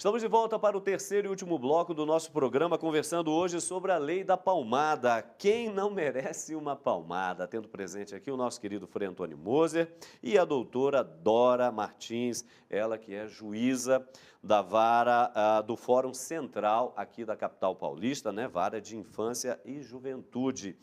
Estamos de volta para o terceiro e último bloco do nosso programa, conversando hoje sobre a lei da palmada. Quem não merece uma palmada? Tendo presente aqui o nosso querido Frei Antônio Moser e a doutora Dora Martins, ela que é juíza da vara do Fórum Central aqui da capital paulista, né? Vara de Infância e Juventude.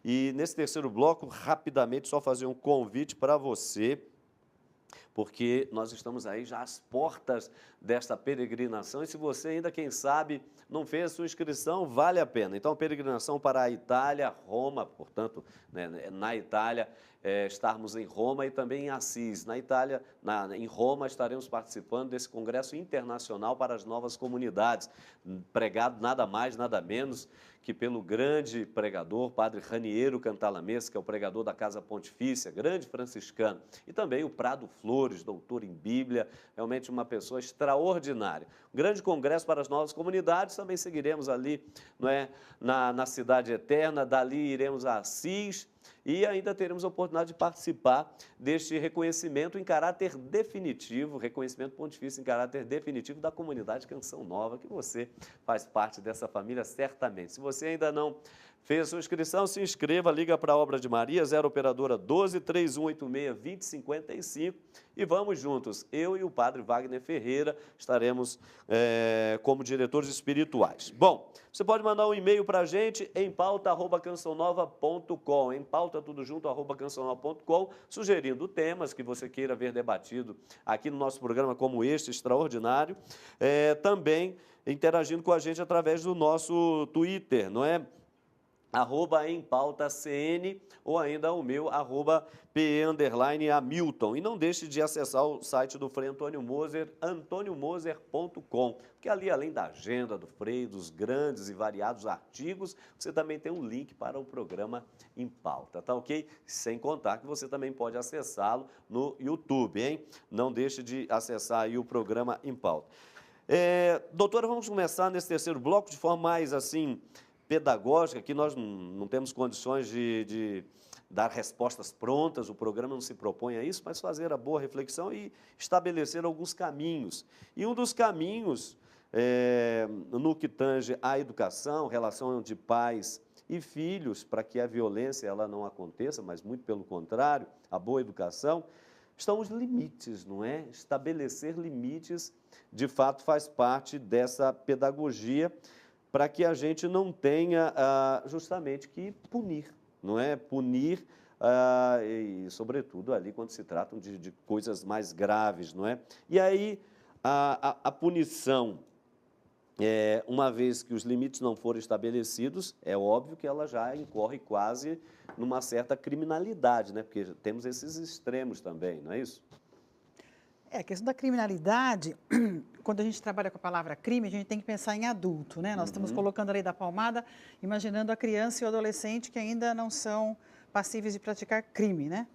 E nesse terceiro bloco, rapidamente, só fazer um convite para você, porque nós estamos aí já às portas desta peregrinação e se você ainda, quem sabe, não fez a sua inscrição, vale a pena. Então, peregrinação para a Itália, Roma, portanto, né, na Itália, estarmos em Roma e também em Assis. Na Itália, em Roma, estaremos participando desse Congresso Internacional para as Novas Comunidades, pregado nada mais, nada menos que pelo grande pregador, padre Raniero Cantalamessa, que é o pregador da Casa Pontifícia, grande franciscano, e também o Prado Flores, doutor em Bíblia, realmente uma pessoa extraordinária. Um grande congresso para as novas comunidades, também seguiremos ali, não é, na Cidade Eterna, dali iremos a Assis, e ainda teremos a oportunidade de participar deste reconhecimento em caráter definitivo, reconhecimento pontifício em caráter definitivo da comunidade Canção Nova, que você faz parte dessa família certamente. Se você ainda não fez a sua inscrição, se inscreva, liga para a Obra de Maria, 0 operadora 12 3186 2055 e vamos juntos. Eu e o padre Wagner Ferreira estaremos como diretores espirituais. Bom, você pode mandar um e-mail para a gente em pauta@cançãonova.com, em pauta tudo junto @cançãonova.com, sugerindo temas que você queira ver debatido aqui no nosso programa como este extraordinário, também interagindo com a gente através do nosso Twitter, não é? @empautacn ou ainda o meu, @pe_Hamilton. E não deixe de acessar o site do Frei Antônio Moser, antoniomoser.com, porque ali, além da agenda do Frei, dos grandes e variados artigos, você também tem um link para o programa Em Pauta, tá ok? Sem contar que você também pode acessá-lo no YouTube, hein? Não deixe de acessar aí o programa Em Pauta. Doutora, vamos começar nesse terceiro bloco de forma mais, assim, pedagógica, que nós não temos condições de dar respostas prontas, o programa não se propõe a isso, mas fazer a boa reflexão e estabelecer alguns caminhos. E um dos caminhos, no que tange à educação, relação de pais e filhos, para que a violência ela não aconteça, mas muito pelo contrário, a boa educação, estão os limites, não é? Estabelecer limites, de fato, faz parte dessa pedagogia, para que a gente não tenha justamente que punir, não é? Punir, e sobretudo ali quando se tratam de coisas mais graves, não é? E aí a punição, uma vez que os limites não forem estabelecidos, é óbvio que ela já incorre quase numa certa criminalidade, né? Porque temos esses extremos também, não é isso? A questão da criminalidade, quando a gente trabalha com a palavra crime, a gente tem que pensar em adulto, né? Nós estamos colocando a lei da palmada, imaginando a criança e o adolescente que ainda não são passíveis de praticar crime, né?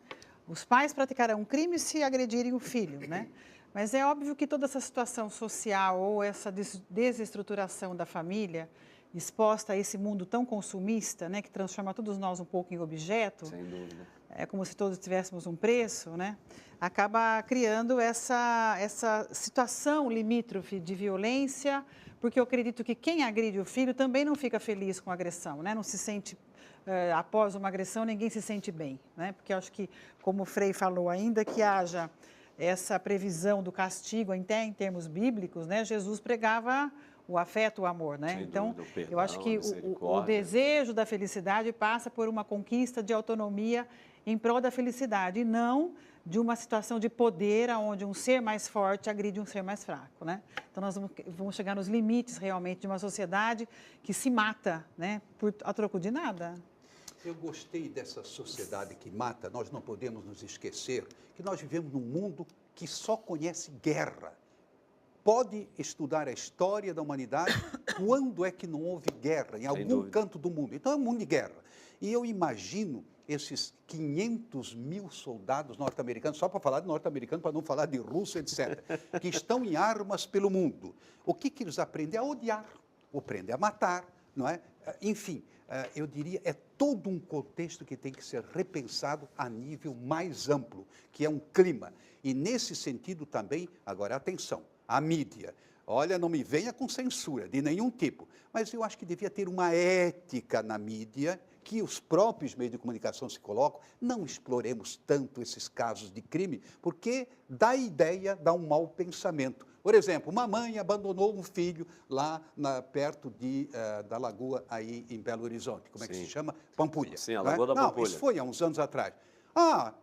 Os pais praticarão crime se agredirem o filho, né? Mas é óbvio que toda essa situação social ou essa desestruturação da família, exposta a esse mundo tão consumista, né, que transforma todos nós um pouco em objeto, sem dúvida, é como se todos tivéssemos um preço, né? Acaba criando essa situação limítrofe de violência, porque eu acredito que quem agride o filho também não fica feliz com a agressão, né? Não se sente, após uma agressão, ninguém se sente bem, né? Porque eu acho que, como o Frei falou ainda, que haja essa previsão do castigo, até em termos bíblicos, né? Jesus pregava o afeto, o amor, né? sem Então, dúvida, o perdão, eu acho que a o misericórdia. desejo da felicidade passa por uma conquista de autonomia em prol da felicidade, e não de uma situação de poder onde um ser mais forte agride um ser mais fraco, né? Então, nós vamos chegar nos limites, realmente, de uma sociedade que se mata, né? A troco de nada. Eu gostei dessa sociedade que mata. Nós não podemos nos esquecer que nós vivemos num mundo que só conhece guerra. Pode estudar a história da humanidade, quando é que não houve guerra em algum canto do mundo. Então, é um mundo de guerra. E eu imagino esses 500 mil soldados norte-americanos, só para falar de norte-americano, para não falar de russo, etc., que estão em armas pelo mundo. O que eles aprendem? A odiar, ou aprendem a matar, não é? Enfim, eu diria, é todo um contexto que tem que ser repensado a nível mais amplo, que é um clima. E nesse sentido também, agora atenção, a mídia. Olha, não me venha com censura de nenhum tipo. Mas eu acho que devia ter uma ética na mídia que os próprios meios de comunicação se colocam. Não exploremos tanto esses casos de crime, porque dá ideia, dá um mau pensamento. Por exemplo, uma mãe abandonou um filho lá perto da lagoa aí em Belo Horizonte. Como é que se chama? Pampulha. Sim, a não é? Lagoa da Não, Pampulha. isso foi há uns anos atrás.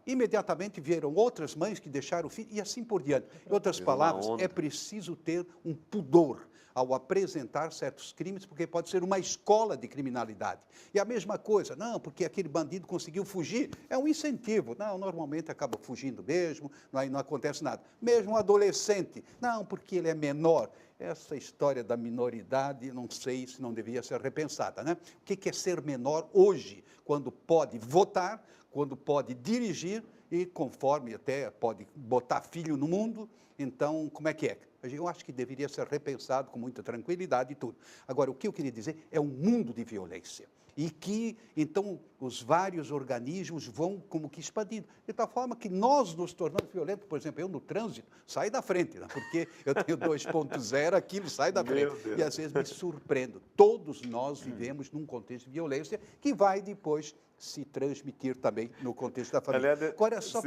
Imediatamente vieram outras mães que deixaram o filho e assim por diante. Em outras palavras, é preciso ter um pudor ao apresentar certos crimes, porque pode ser uma escola de criminalidade. E a mesma coisa, não, porque aquele bandido conseguiu fugir, é um incentivo. Não, normalmente acaba fugindo mesmo, não acontece nada. Mesmo um adolescente, não, porque ele é menor. Essa história da minoridade, não sei se não devia ser repensada, né? O que é ser menor hoje, quando pode votar, quando pode dirigir e conforme até pode botar filho no mundo, então como é que é? Eu acho que deveria ser repensado com muita tranquilidade e tudo. Agora, o que eu queria dizer é um mundo de violência. E que, então, os vários organismos vão como que expandindo. De tal forma que nós nos tornamos violentos. Por exemplo, eu no trânsito, saio da frente, né? Porque eu tenho 2.0, aquilo sai da frente. E às vezes me surpreendo. Todos nós vivemos num contexto de violência que vai depois se transmitir também no contexto da família. Agora, só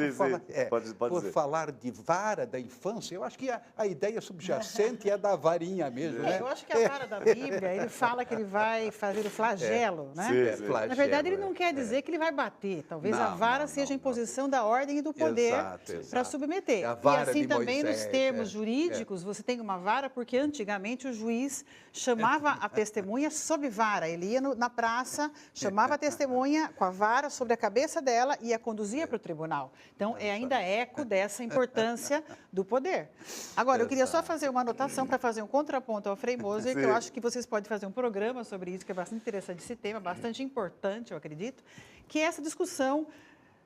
por falar de vara da infância, eu acho que a ideia subjacente é da varinha mesmo. Né? Eu acho que a vara da Bíblia, ele fala que ele vai fazer o flagelo, né? Sim. Na verdade, ele não quer dizer que ele vai bater. Talvez a vara seja a imposição da ordem e do poder para submeter. E assim também, nos termos jurídicos, você tem uma vara, porque antigamente o juiz chamava a testemunha sob vara. Ele ia na praça, chamava a testemunha com a vara sobre a cabeça dela e a conduzia para o tribunal. Então, é ainda eco dessa importância do poder. Agora, eu queria só fazer uma anotação para fazer um contraponto ao Frei Moser, que eu acho que vocês podem fazer um programa sobre isso, que é bastante interessante esse tema, bastante importante, eu acredito, que é essa discussão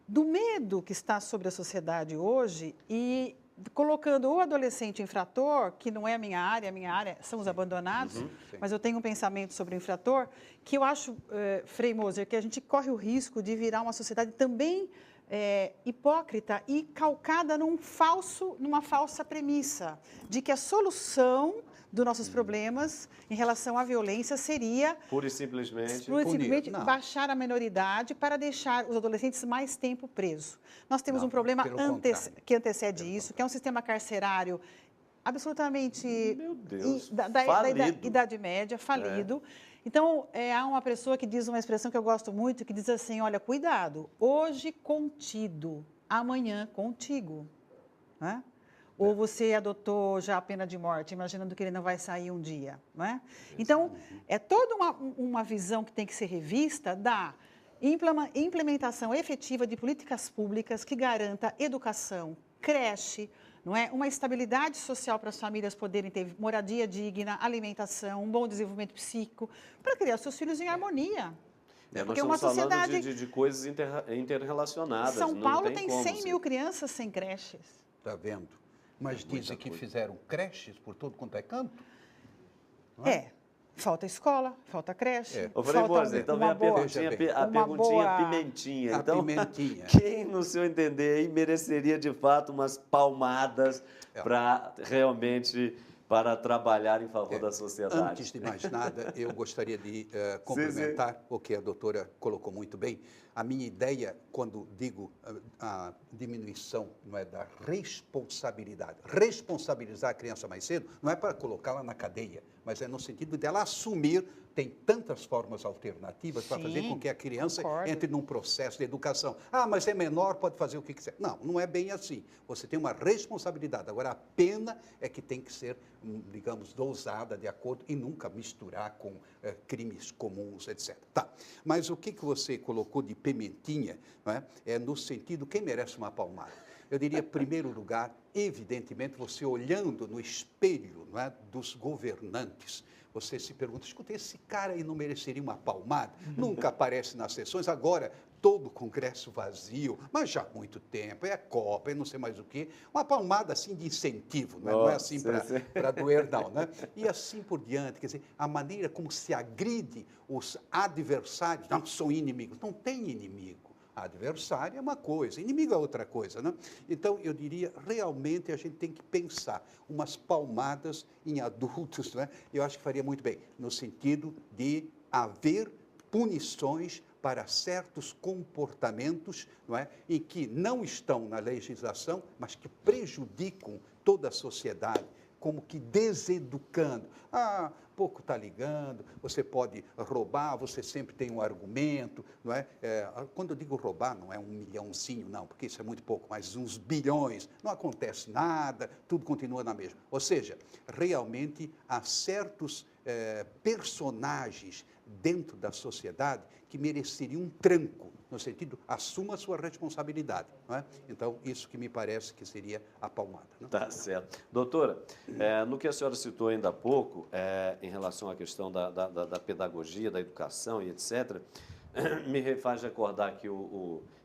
do medo que está sobre a sociedade hoje e colocando o adolescente infrator, que não é a minha área são os abandonados, mas eu tenho um pensamento sobre o infrator, que eu acho, Frei Moser, que a gente corre o risco de virar uma sociedade também hipócrita e calcada numa falsa premissa, de que a solução dos nossos problemas em relação à violência seria pura e simplesmente baixar a menoridade para deixar os adolescentes mais tempo presos. Nós temos um problema que antecede isso, que é um sistema carcerário absolutamente da Idade Média, falido. Então, há uma pessoa que diz uma expressão que eu gosto muito, que diz assim, olha, cuidado, hoje contido, amanhã contigo, né? Ou você adotou já a pena de morte, imaginando que ele não vai sair um dia, não é? Então, é toda uma visão que tem que ser revista da implementação efetiva de políticas públicas que garanta educação, creche, não é? Uma estabilidade social para as famílias poderem ter moradia digna, alimentação, um bom desenvolvimento psíquico, para criar seus filhos em harmonia. Porque nós estamos falando de coisas interrelacionadas. São Paulo tem 100 mil crianças sem creches. Está vendo? Mas dizem que fizeram creches por todo quanto é canto? Falta escola, falta creche. Então vem a perguntinha pimentinha. Então, quem, no seu entender, aí, mereceria de fato umas palmadas para trabalhar em favor da sociedade? Antes de mais nada, eu gostaria de complementar o que a doutora colocou muito bem. A minha ideia, quando digo a diminuição, não é da responsabilidade. Responsabilizar a criança mais cedo não é para colocá-la na cadeia, mas é no sentido dela assumir, tem tantas formas alternativas para fazer com que a criança entre num processo de educação. Mas é menor, pode fazer o que quiser. Não, não é bem assim. Você tem uma responsabilidade. Agora, a pena é que tem que ser, digamos, dosada de acordo e nunca misturar com crimes comuns, etc. Tá, mas o que você colocou de pimentinha, não é? É no sentido, quem merece uma palmada? Eu diria, em primeiro lugar, evidentemente, você olhando no espelho, não é, dos governantes, você se pergunta, escuta, esse cara aí não mereceria uma palmada? Nunca aparece nas sessões, agora todo o Congresso vazio, mas já há muito tempo, é Copa, é não sei mais o quê, uma palmada assim de incentivo, não é assim para doer não, né? E assim por diante, quer dizer, a maneira como se agride os adversários, não são inimigos, não tem inimigo. Adversário é uma coisa, inimigo é outra coisa, né? Então, eu diria, realmente a gente tem que pensar umas palmadas em adultos, né? Eu acho que faria muito bem, no sentido de haver punições para certos comportamentos, não é? Em que não estão na legislação, mas que prejudicam toda a sociedade, como que deseducando. Ah, pouco está ligando, você pode roubar, você sempre tem um argumento, não é? Quando eu digo roubar, não é 1 milhãozinho, não, porque isso é muito pouco, mas uns bilhões, não acontece nada, tudo continua na mesma. Ou seja, realmente há certos personagens dentro da sociedade que mereceriam um tranco, no sentido, assuma a sua responsabilidade. Não é? Então, isso que me parece que seria a palmada. Não? Tá certo. Doutora, no que a senhora citou ainda há pouco, em relação à questão da pedagogia, da educação e etc., me faz recordar que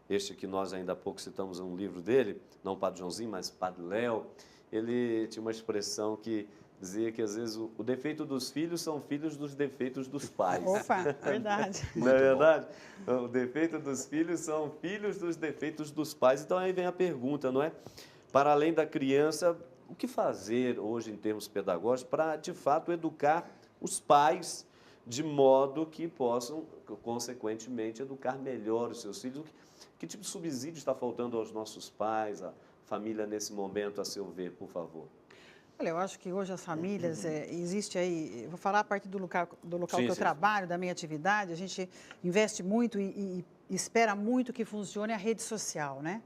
este que nós ainda há pouco citamos um livro dele, não o Padre Joãozinho, mas o Padre Léo, ele tinha uma expressão que dizia que, às vezes, o defeito dos filhos são filhos dos defeitos dos pais. Opa, verdade. Não é verdade? O defeito dos filhos são filhos dos defeitos dos pais. Então, aí vem a pergunta, não é? Para além da criança, o que fazer hoje em termos pedagógicos para, de fato, educar os pais de modo que possam, consequentemente, educar melhor os seus filhos? Que tipo de subsídio está faltando aos nossos pais, à família nesse momento, a seu ver, por favor? Olha, eu acho que hoje as famílias, existe aí, eu vou falar a partir do local Sim, que eu sim. trabalho, da minha atividade, a gente investe muito e espera muito que funcione a rede social, né?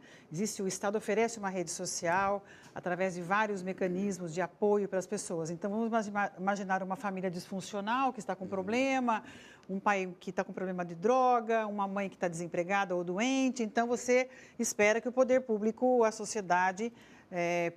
O Estado oferece uma rede social através de vários mecanismos de apoio para as pessoas. Então, vamos imaginar uma família disfuncional que está com problema, um pai que está com problema de droga, uma mãe que está desempregada ou doente. Então, você espera que o poder público, a sociedade,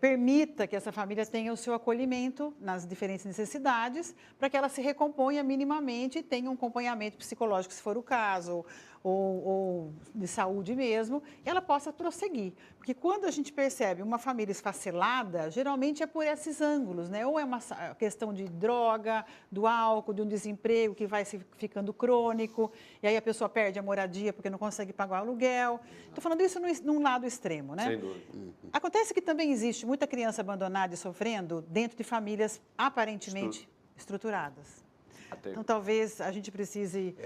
permita que essa família tenha o seu acolhimento nas diferentes necessidades, para que ela se recomponha minimamente e tenha um acompanhamento psicológico, se for o caso, ou de saúde mesmo, e ela possa prosseguir. Porque quando a gente percebe uma família esfacelada, geralmente é por esses ângulos, né? Ou é uma questão de droga, do álcool, de um desemprego que vai ficando crônico, e aí a pessoa perde a moradia porque não consegue pagar o aluguel. Estou falando isso num lado extremo, né? Sem dúvida. Acontece que também existe muita criança abandonada e sofrendo dentro de famílias aparentemente estruturadas. Então, talvez a gente precise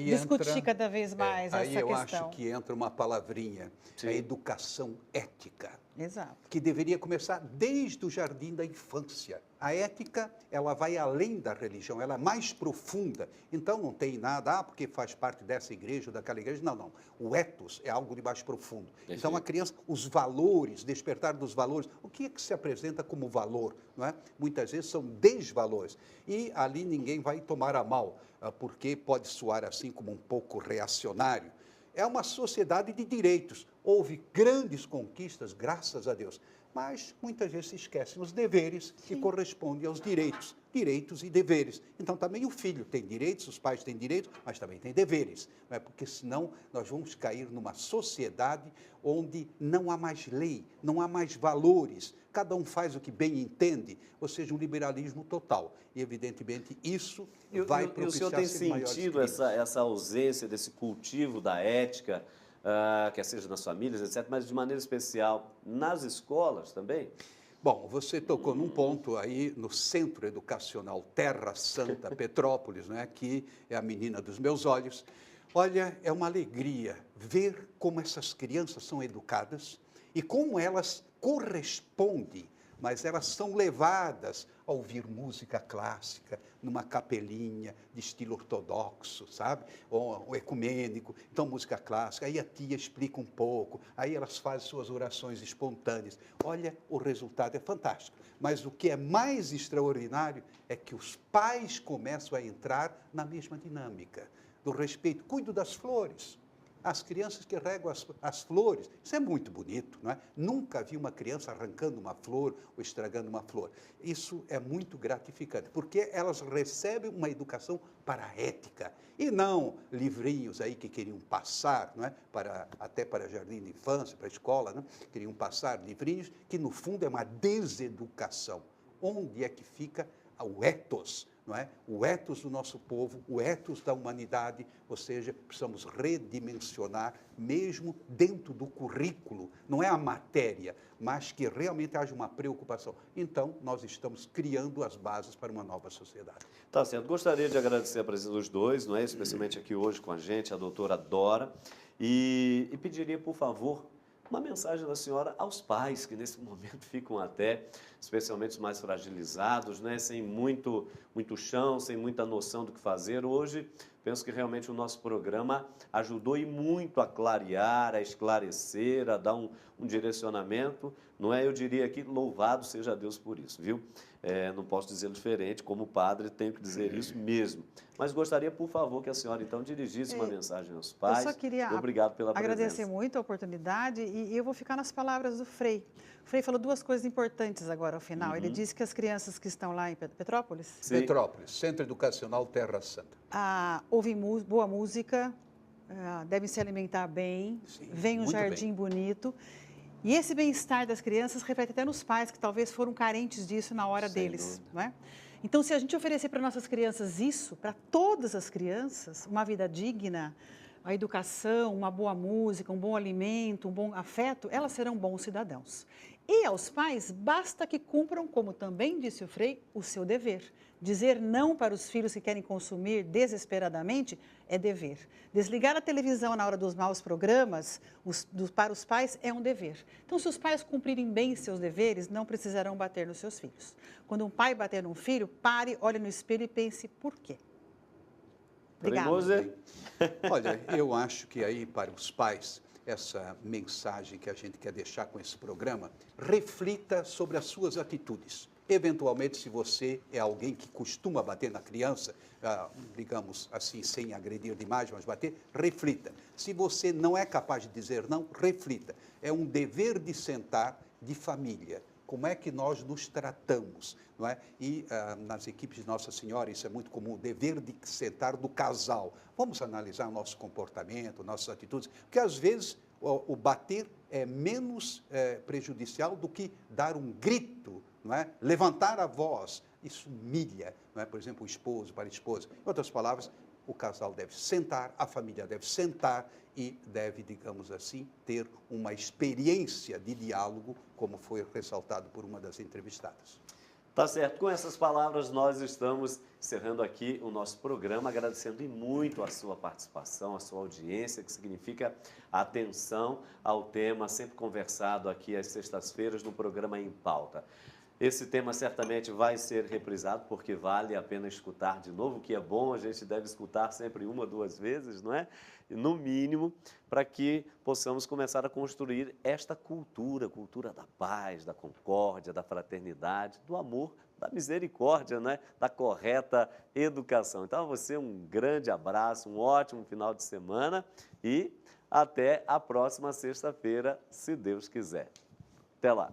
discutir cada vez mais essa questão. Aí eu acho que entra uma palavrinha, a educação ética. Exato. Que deveria começar desde o jardim da infância. A ética, ela vai além da religião, ela é mais profunda. Então, não tem nada, porque faz parte dessa igreja ou daquela igreja. Não, não. O ethos é algo de mais profundo. Então, a criança, os valores, despertar dos valores. O que é que se apresenta como valor? Não é? Muitas vezes são desvalores. E ali ninguém vai tomar a mal, porque pode soar assim como um pouco reacionário. É uma sociedade de direitos. Houve grandes conquistas, graças a Deus. Mas muitas vezes se esquecem os deveres que correspondem aos direitos. Direitos e deveres. Então também o filho tem direitos, os pais têm direitos, mas também tem deveres. Não é? Porque senão nós vamos cair numa sociedade onde não há mais lei, não há mais valores. Cada um faz o que bem entende, ou seja, um liberalismo total. E, evidentemente, isso vai propiciar... E o senhor tem sentido essa ausência desse cultivo da ética, quer seja nas famílias, etc., mas de maneira especial nas escolas também? Bom, você tocou num ponto aí no Centro Educacional Terra Santa Petrópolis, né, que é a menina dos meus olhos. Olha, é uma alegria ver como essas crianças são educadas e como elas correspondem, mas elas são levadas a ouvir música clássica, numa capelinha de estilo ortodoxo, sabe? Ou ecumênico, então música clássica, aí a tia explica um pouco, aí elas fazem suas orações espontâneas. Olha, o resultado é fantástico. Mas o que é mais extraordinário é que os pais começam a entrar na mesma dinâmica, do respeito, cuido das flores. As crianças que regam as flores, isso é muito bonito, não é? Nunca vi uma criança arrancando uma flor ou estragando uma flor. Isso é muito gratificante, porque elas recebem uma educação para a ética, e não livrinhos aí que queriam passar, não é? Até para jardim de infância, para a escola, não? Queriam passar livrinhos que, no fundo, é uma deseducação. Onde é que fica o ethos, não é? O ethos do nosso povo, o ethos da humanidade, ou seja, precisamos redimensionar mesmo dentro do currículo, não é a matéria, mas que realmente haja uma preocupação. Então, nós estamos criando as bases para uma nova sociedade. Tá certo. Gostaria de agradecer a presença dos dois, não é? Especialmente aqui hoje com a gente, a doutora Dora, e pediria, por favor, uma mensagem da senhora aos pais que nesse momento ficam até, especialmente os mais fragilizados, né? Sem muito chão, sem muita noção do que fazer. Hoje, penso que realmente o nosso programa ajudou e muito a clarear, a esclarecer, a dar um direcionamento, não é? Eu diria aqui, louvado seja Deus por isso, viu? Não posso dizer diferente, como padre tenho que dizer isso mesmo. Mas gostaria, por favor, que a senhora então dirigisse uma mensagem aos pais. Eu só queria Obrigado pela agradecer presença. muito a oportunidade e eu vou ficar nas palavras do Frei. O Frei falou duas coisas importantes agora ao final. Ele disse que as crianças que estão lá em Petrópolis Sim. Petrópolis, Centro Educacional Terra Santa. ouvem boa música, devem se alimentar bem, Sim, vem um muito jardim bem. bonito. E esse bem-estar das crianças reflete até nos pais, que talvez foram carentes disso na hora Sem deles. dúvida. Não é? Então, se a gente oferecer para nossas crianças isso, para todas as crianças, uma vida digna, a educação, uma boa música, um bom alimento, um bom afeto, elas serão bons cidadãos. E aos pais, basta que cumpram, como também disse o Frei, o seu dever. Dizer não para os filhos que querem consumir desesperadamente é dever. Desligar a televisão na hora dos maus programas, para os pais, é um dever. Então, se os pais cumprirem bem seus deveres, não precisarão bater nos seus filhos. Quando um pai bater num filho, pare, olhe no espelho e pense por quê. Obrigada. Moser. Olha, eu acho que aí para os pais, essa mensagem que a gente quer deixar com esse programa, reflita sobre as suas atitudes. Eventualmente, se você é alguém que costuma bater na criança, digamos assim, sem agredir demais, mas bater, reflita. Se você não é capaz de dizer não, reflita. É um dever de sentar de família. Como é que nós nos tratamos, não é? E nas equipes de Nossa Senhora, isso é muito comum, o dever de sentar do casal. Vamos analisar o nosso comportamento, nossas atitudes, porque às vezes o bater é menos prejudicial do que dar um grito, não é? Levantar a voz, isso humilha, não é? Por exemplo, o esposo para a esposa. Em outras palavras, o casal deve sentar, a família deve sentar e deve, digamos assim, ter uma experiência de diálogo, como foi ressaltado por uma das entrevistadas. Tá certo. Com essas palavras, nós estamos encerrando aqui o nosso programa, agradecendo muito a sua participação, a sua audiência, que significa a atenção ao tema sempre conversado aqui às sextas-feiras no programa Em Pauta. Esse tema certamente vai ser reprisado, porque vale a pena escutar de novo, o que é bom, a gente deve escutar sempre uma, duas vezes, não é? No mínimo, para que possamos começar a construir esta cultura da paz, da concórdia, da fraternidade, do amor, da misericórdia, né? Da correta educação. Então, a você um grande abraço, um ótimo final de semana e até a próxima sexta-feira, se Deus quiser. Até lá!